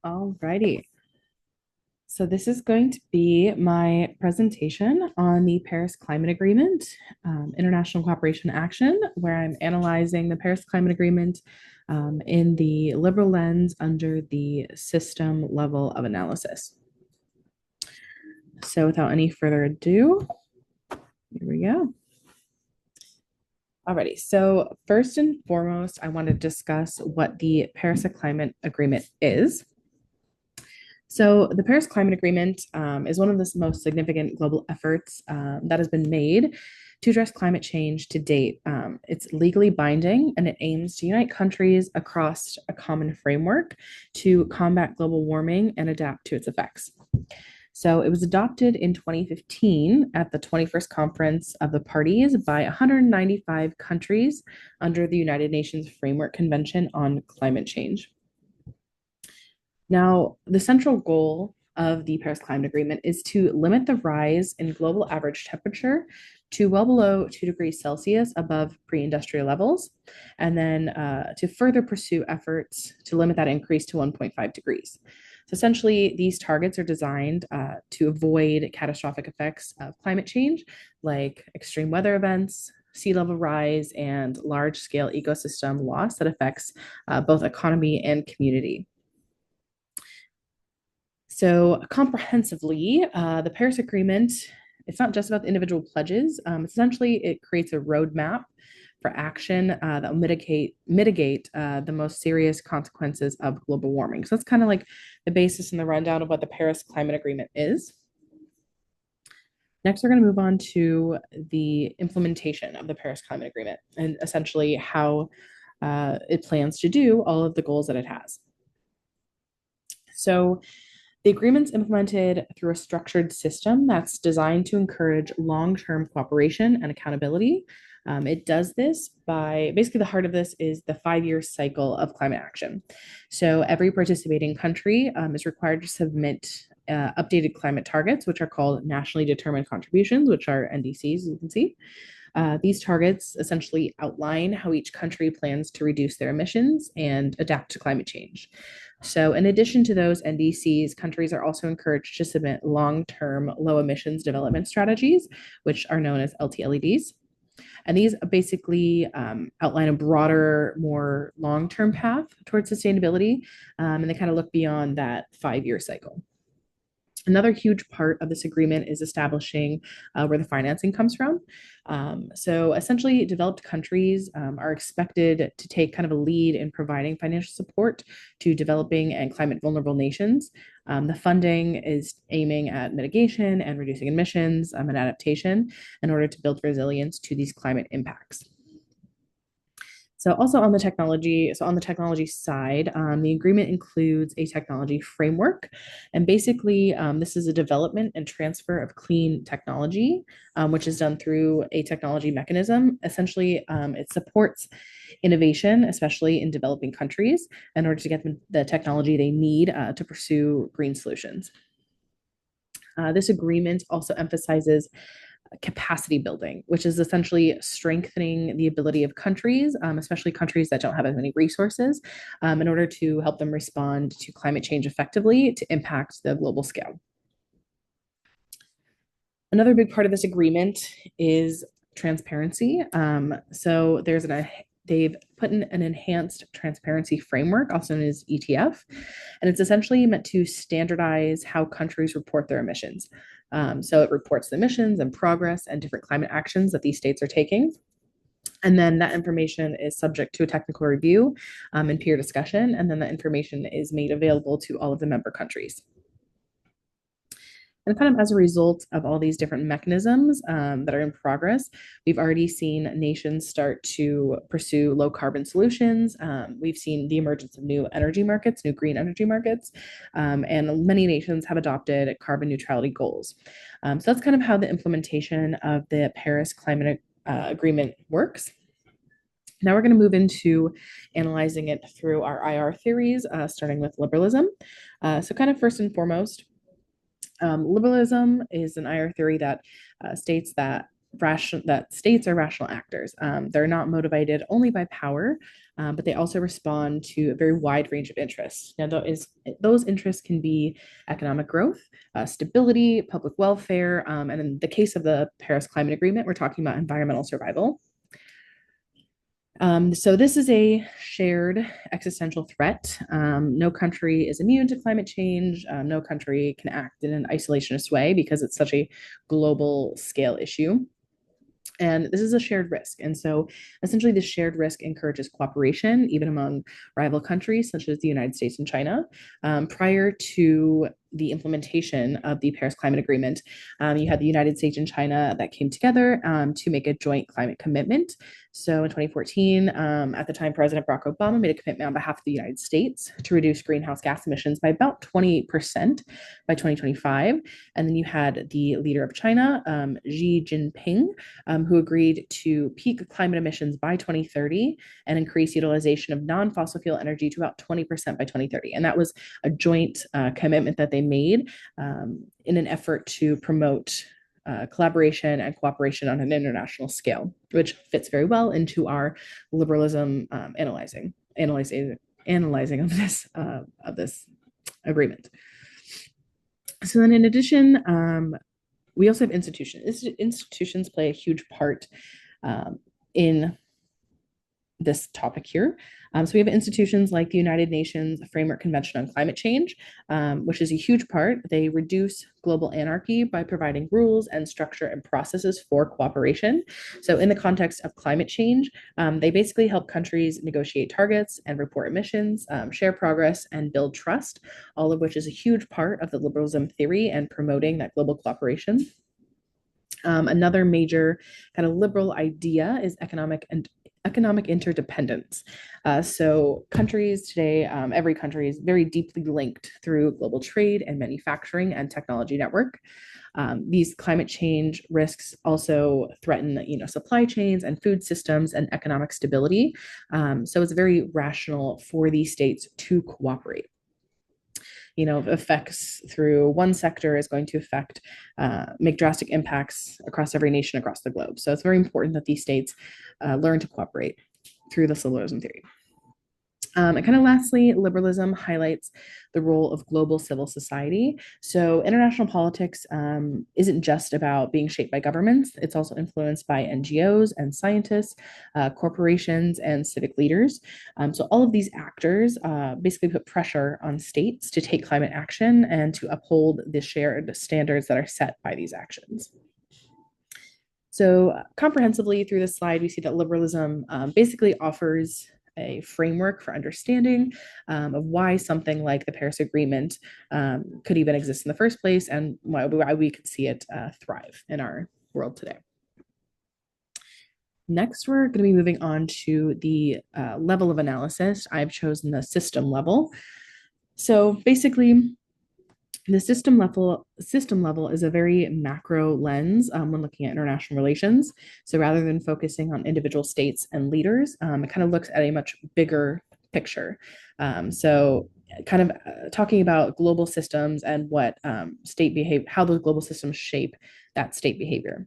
Alrighty. So this is going to be my presentation on the Paris Climate Agreement, International Cooperation Action, where I'm analyzing the Paris Climate Agreement in the liberal lens under the system level of analysis. So without any further ado, here we go. Alrighty, so first and foremost, I want to discuss what the Paris Climate Agreement is. So, the Paris Climate Agreement is one of the most significant global efforts that has been made to address climate change to date. It's legally binding and it aims to unite countries across a common framework to combat global warming and adapt to its effects. So, it was adopted in 2015 at the 21st Conference of the Parties by 195 countries under the United Nations Framework Convention on Climate Change. Now, the central goal of the Paris Climate Agreement is to limit the rise in global average temperature to well below 2 degrees Celsius above pre industrial levels, and then to further pursue efforts to limit that increase to 1.5 degrees. So, essentially, these targets are designed to avoid catastrophic effects of climate change, like extreme weather events, sea level rise, and large scale ecosystem loss that affects both economy and community. So comprehensively, the Paris Agreement, it's not just about the individual pledges. Essentially, it creates a roadmap for action that will mitigate the most serious consequences of global warming. So that's kind of like the basis and the rundown of what the Paris Climate Agreement is. Next, we're going to move on to the implementation of the Paris Climate Agreement and essentially how it plans to do all of the goals that it has. So the agreement's implemented through a structured system that's designed to encourage long-term cooperation and accountability. It does this by basically the heart of this is the 5-year cycle of climate action. So every participating country is required to submit updated climate targets, which are called nationally determined contributions, which are NDCs, you can see. These targets essentially outline how each country plans to reduce their emissions and adapt to climate change. So, in addition to those NDCs, countries are also encouraged to submit long term low emissions development strategies, which are known as LTLEDs. And these basically outline a broader, more long term path towards sustainability, and they kind of look beyond that 5-year cycle. Another huge part of this agreement is establishing where the financing comes from. So essentially, developed countries are expected to take kind of a lead in providing financial support to developing and climate vulnerable nations. The funding is aiming at mitigation and reducing emissions and adaptation in order to build resilience to these climate impacts. So also on the technology side, the agreement includes a technology framework, and basically this is a development and transfer of clean technology, which is done through a technology mechanism. Essentially, it supports innovation, especially in developing countries, in order to get them the technology they need to pursue green solutions. This agreement also emphasizes capacity building, which is essentially strengthening the ability of countries, especially countries that don't have as many resources, in order to help them respond to climate change effectively to impact the global scale. Another big part of this agreement is transparency. So they've put in an enhanced transparency framework, also known as ETF, and it's essentially meant to standardize how countries report their emissions. So it reports the emissions and progress and different climate actions that these states are taking. And then that information is subject to a technical review and peer discussion. And then that information is made available to all of the member countries. And kind of as a result of all these different mechanisms that are in progress, we've already seen nations start to pursue low carbon solutions. We've seen the emergence of new energy markets, new green energy markets, and many nations have adopted carbon neutrality goals. So that's kind of how the implementation of the Paris Climate Agreement works. Now we're going to move into analyzing it through our IR theories, starting with liberalism. So kind of first and foremost, liberalism is an IR theory that states that that states are rational actors. They're not motivated only by power, but they also respond to a very wide range of interests. Now, those interests can be economic growth, stability, public welfare, and in the case of the Paris Climate Agreement, we're talking about environmental survival. So this is a shared existential threat. No country is immune to climate change. No country can act in an isolationist way because it's such a global scale issue. And this is a shared risk. And so essentially, this shared risk encourages cooperation, even among rival countries such as the United States and China. Prior to the implementation of the Paris Climate Agreement, you had the United States and China that came together to make a joint climate commitment. So in 2014, at the time, President Barack Obama made a commitment on behalf of the United States to reduce greenhouse gas emissions by about 28% by 2025. And then you had the leader of China, Xi Jinping, who agreed to peak climate emissions by 2030 and increase utilization of non-fossil fuel energy to about 20% by 2030. And that was a joint commitment that they made in an effort to promote collaboration and cooperation on an international scale, which fits very well into our liberalism analyzing of this agreement. So then, in addition, we also have institutions. Institutions play a huge part in this topic here. So we have institutions like the United Nations Framework Convention on Climate Change, which is a huge part. They reduce global anarchy by providing rules and structure and processes for cooperation. So in the context of climate change, they basically help countries negotiate targets and report emissions, share progress, and build trust, all of which is a huge part of the liberalism theory and promoting that global cooperation. Another major kind of liberal idea is economic interdependence. So countries today, every country is very deeply linked through global trade and manufacturing and technology network. These climate change risks also threaten, supply chains and food systems and economic stability. So it's very rational for these states to cooperate. Effects through one sector is going to make drastic impacts across every nation across the globe. So it's very important that these states learn to cooperate through the liberalism theory. And kind of lastly, liberalism highlights the role of global civil society. So international politics isn't just about being shaped by governments. It's also influenced by NGOs and scientists, corporations, and civic leaders. So all of these actors basically put pressure on states to take climate action and to uphold the shared standards that are set by these actions. So comprehensively through this slide, we see that liberalism basically offers a framework for understanding of why something like the Paris Agreement could even exist in the first place and why we could see it thrive in our world today. Next, we're going to be moving on to the level of analysis. I've chosen the system level. So basically, the system level is a very macro lens when looking at international relations. So rather than focusing on individual states and leaders, it kind of looks at a much bigger picture. So kind of talking about global systems and what how those global systems shape that state behavior.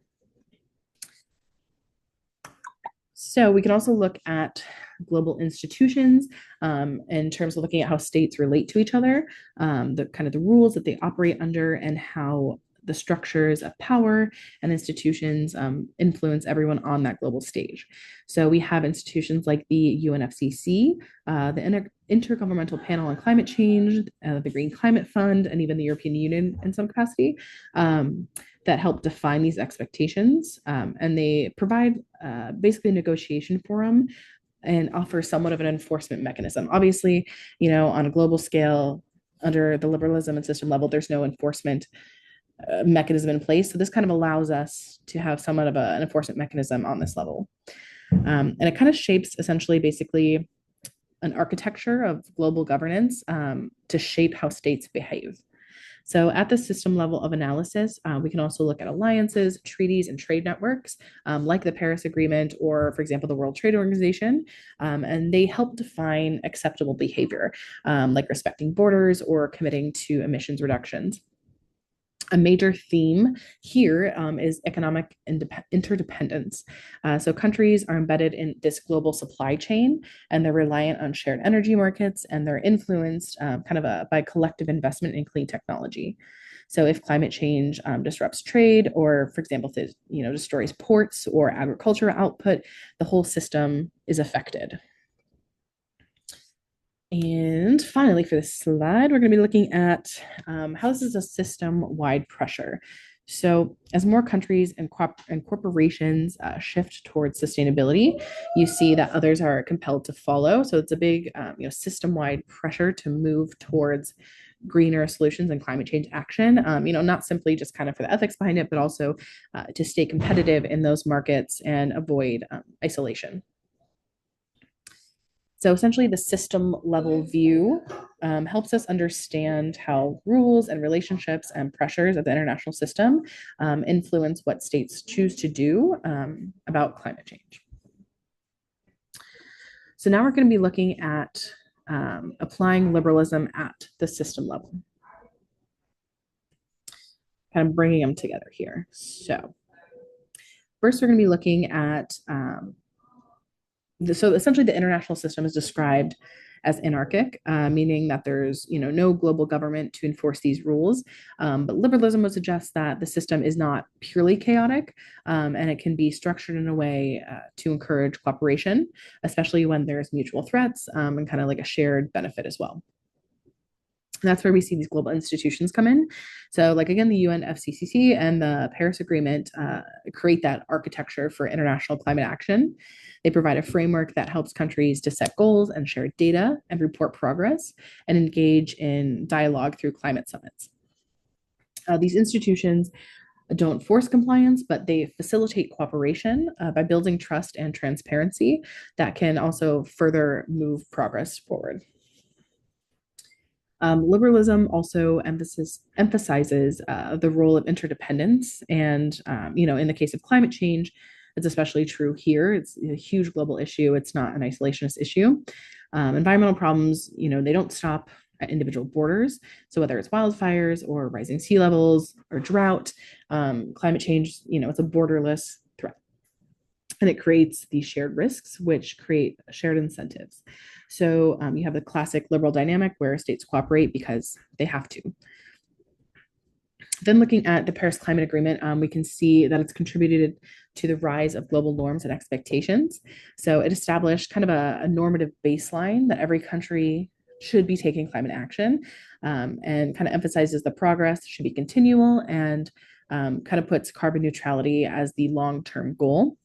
So we can also look at global institutions in terms of looking at how states relate to each other, the rules that they operate under, and how the structures of power and institutions influence everyone on that global stage. So we have institutions like the UNFCCC, the Intergovernmental Panel on Climate Change, the Green Climate Fund, and even the European Union in some capacity. That help define these expectations. And they provide basically a negotiation forum and offer somewhat of an enforcement mechanism. Obviously, on a global scale, under the liberalism and system level, there's no enforcement mechanism in place. So this kind of allows us to have somewhat of an enforcement mechanism on this level. And it kind of shapes essentially basically an architecture of global governance to shape how states behave. So at the system level of analysis, we can also look at alliances, treaties, and trade networks, like the Paris Agreement or, for example, the World Trade Organization, and they help define acceptable behavior, like respecting borders or committing to emissions reductions. A major theme here is economic interdependence. So countries are embedded in this global supply chain, and they're reliant on shared energy markets, and they're influenced by collective investment in clean technology. So if climate change disrupts trade, or for example, if it destroys ports or agricultural output, the whole system is affected. And finally, for this slide, we're going to be looking at how this is a system-wide pressure. So as more countries and corporations shift towards sustainability, you see that others are compelled to follow. So it's a big system-wide pressure to move towards greener solutions and climate change action, not simply just kind of for the ethics behind it, but also to stay competitive in those markets and avoid isolation. So essentially, the system level view helps us understand how rules and relationships and pressures of the international system influence what states choose to do about climate change. So now we're going to be looking at applying liberalism at the system level, kind of bringing them together here. So first, we're going to be looking at so essentially the international system is described as anarchic, meaning that there's no global government to enforce these rules. But liberalism would suggest that the system is not purely chaotic, and it can be structured in a way to encourage cooperation, especially when there's mutual threats and kind of like a shared benefit as well. And that's where we see these global institutions come in. So like again, the UNFCCC and the Paris Agreement create that architecture for international climate action. They provide a framework that helps countries to set goals and share data and report progress and engage in dialogue through climate summits. These institutions don't force compliance, but they facilitate cooperation by building trust and transparency that can also further move progress forward. Liberalism also emphasizes the role of interdependence. And, in the case of climate change, it's especially true here. It's a huge global issue. It's not an isolationist issue. Environmental problems, they don't stop at individual borders. So whether it's wildfires or rising sea levels or drought, climate change, it's a borderless threat. And it creates these shared risks, which create shared incentives. So you have the classic liberal dynamic where states cooperate because they have to. Then looking at the Paris Climate Agreement, we can see that it's contributed to the rise of global norms and expectations. So it established kind of a normative baseline that every country should be taking climate action, and kind of emphasizes the progress should be continual, and kind of puts carbon neutrality as the long-term goal.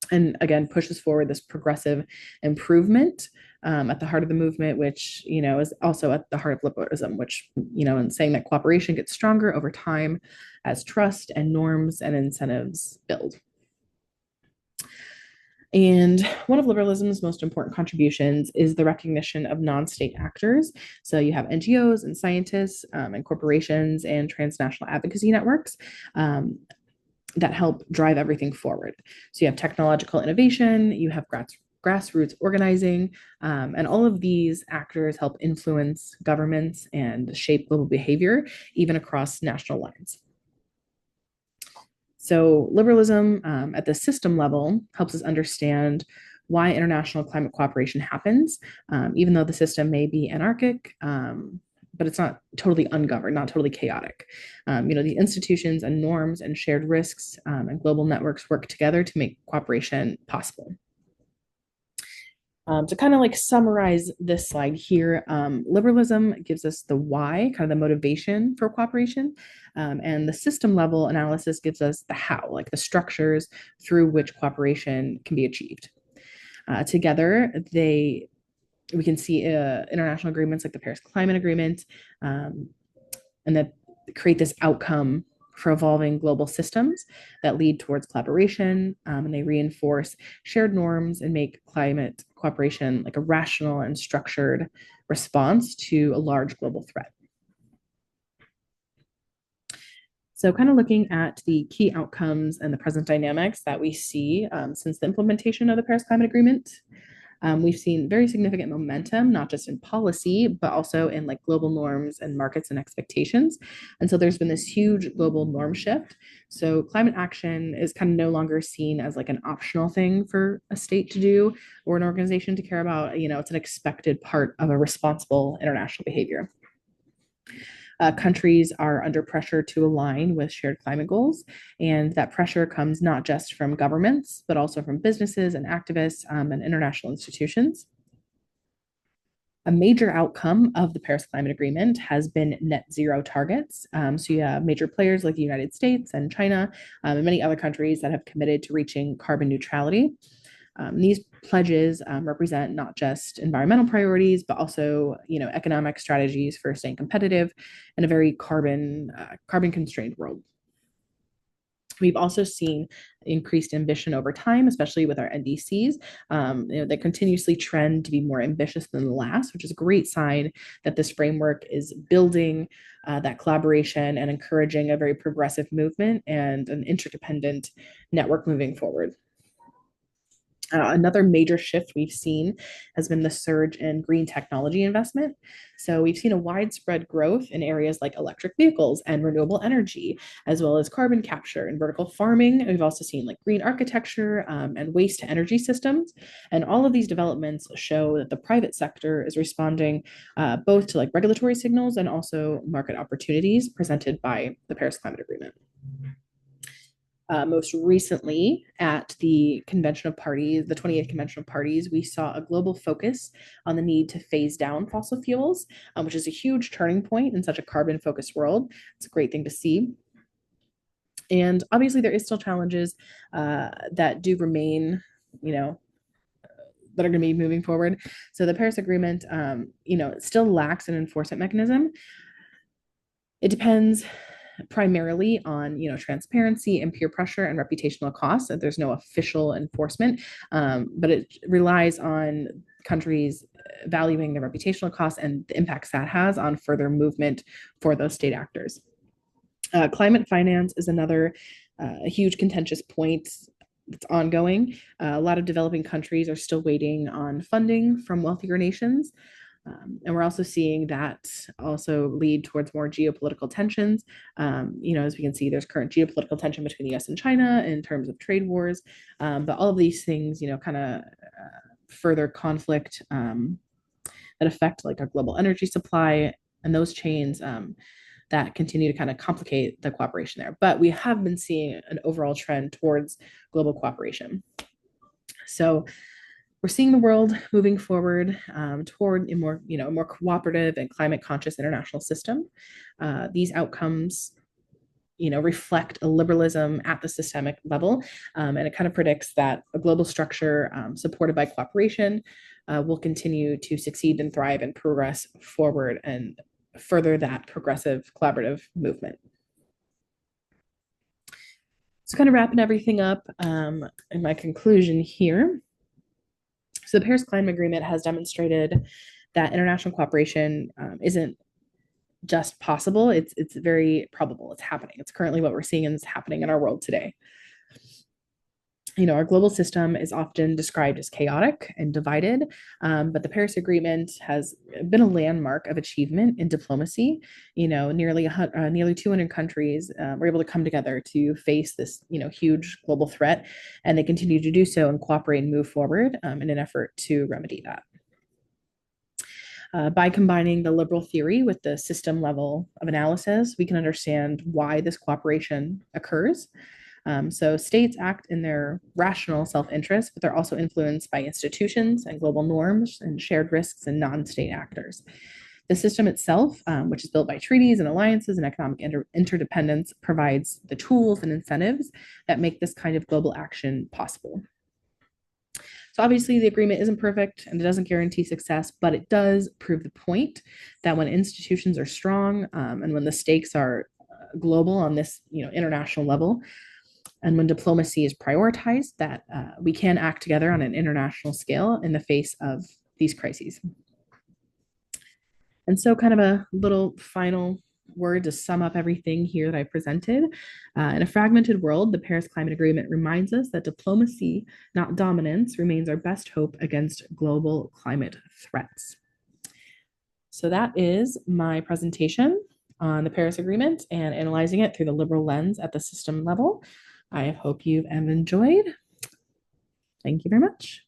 And again, pushes forward this progressive improvement at the heart of the movement, which is also at the heart of liberalism, which and saying that cooperation gets stronger over time as trust and norms and incentives build. And one of liberalism's most important contributions is the recognition of non-state actors. So you have NGOs and scientists and corporations and transnational advocacy networks that help drive everything forward. So you have technological innovation, you have grassroots organizing, and all of these actors help influence governments and shape global behavior, even across national lines. So liberalism at the system level helps us understand why international climate cooperation happens, even though the system may be anarchic, but it's not totally ungoverned, not totally chaotic. The institutions and norms and shared risks and global networks work together to make cooperation possible. To kind of like summarize this slide here, liberalism gives us the why, kind of the motivation for cooperation, and the system level analysis gives us the how, like the structures through which cooperation can be achieved. Together, we can see international agreements like the Paris Climate Agreement, and that create this outcome for evolving global systems that lead towards collaboration, and they reinforce shared norms and make climate cooperation like a rational and structured response to a large global threat. So kind of looking at the key outcomes and the present dynamics that we see since the implementation of the Paris Climate Agreement. We've seen very significant momentum, not just in policy, but also in like global norms and markets and expectations. And so there's been this huge global norm shift. So climate action is kind of no longer seen as like an optional thing for a state to do or an organization to care about. It's an expected part of a responsible international behavior. Countries are under pressure to align with shared climate goals. And that pressure comes not just from governments, but also from businesses and activists and international institutions. A major outcome of the Paris Climate Agreement has been net zero targets. So you have major players like the United States and China and many other countries that have committed to reaching carbon neutrality. These pledges represent not just environmental priorities, but also, economic strategies for staying competitive in a very carbon constrained world. We've also seen increased ambition over time, especially with our NDCs. They continuously trend to be more ambitious than the last, which is a great sign that this framework is building that collaboration and encouraging a very progressive movement and an interdependent network moving forward. Another major shift we've seen has been the surge in green technology investment. So we've seen a widespread growth in areas like electric vehicles and renewable energy, as well as carbon capture and vertical farming. We've also seen like green architecture and waste to energy systems. And all of these developments show that the private sector is responding both to like regulatory signals and also market opportunities presented by the Paris Climate Agreement. Most recently at the Convention of Parties, the 28th Convention of Parties, we saw a global focus on the need to phase down fossil fuels, which is a huge turning point in such a carbon focused world. It's a great thing to see. And obviously there is still challenges that do remain, that are going to be moving forward. So the Paris Agreement, still lacks an enforcement mechanism. It depends primarily on transparency and peer pressure and reputational costs. There's no official enforcement, but it relies on countries valuing the reputational costs and the impacts that has on further movement for those state actors. Climate finance is another huge contentious point that's ongoing. A lot of developing countries are still waiting on funding from wealthier nations. And we're also seeing that also lead towards more geopolitical tensions. As we can see, there's current geopolitical tension between the US and China in terms of trade wars. But all of these things, kind of further conflict that affect like our global energy supply and those chains that continue to kind of complicate the cooperation there. But we have been seeing an overall trend towards global cooperation. So we're seeing the world moving forward toward a more cooperative and climate conscious international system. These outcomes, reflect a liberalism at the systemic level, and it kind of predicts that a global structure supported by cooperation will continue to succeed and thrive and progress forward and further that progressive collaborative movement. So kind of wrapping everything up in my conclusion here. So the Paris Climate Agreement has demonstrated that international cooperation isn't just possible, it's very probable. It's happening. It's currently what we're seeing and it's happening in our world today. Our global system is often described as chaotic and divided, but the Paris Agreement has been a landmark of achievement in diplomacy. Nearly 200 countries were able to come together to face this, huge global threat, and they continue to do so and cooperate and move forward in an effort to remedy that. By combining the liberal theory with the system level of analysis, we can understand why this cooperation occurs. So states act in their rational self-interest, but they're also influenced by institutions and global norms and shared risks and non-state actors. The system itself, which is built by treaties and alliances and economic interdependence, provides the tools and incentives that make this kind of global action possible. So obviously the agreement isn't perfect and it doesn't guarantee success, but it does prove the point that when institutions are strong and when the stakes are global on this international level, and when diplomacy is prioritized, that we can act together on an international scale in the face of these crises. And so kind of a little final word to sum up everything here that I presented. In a fragmented world, the Paris Climate Agreement reminds us that diplomacy, not dominance, remains our best hope against global climate threats. So that is my presentation on the Paris Agreement and analyzing it through the liberal lens at the system level. I hope you've enjoyed. Thank you very much.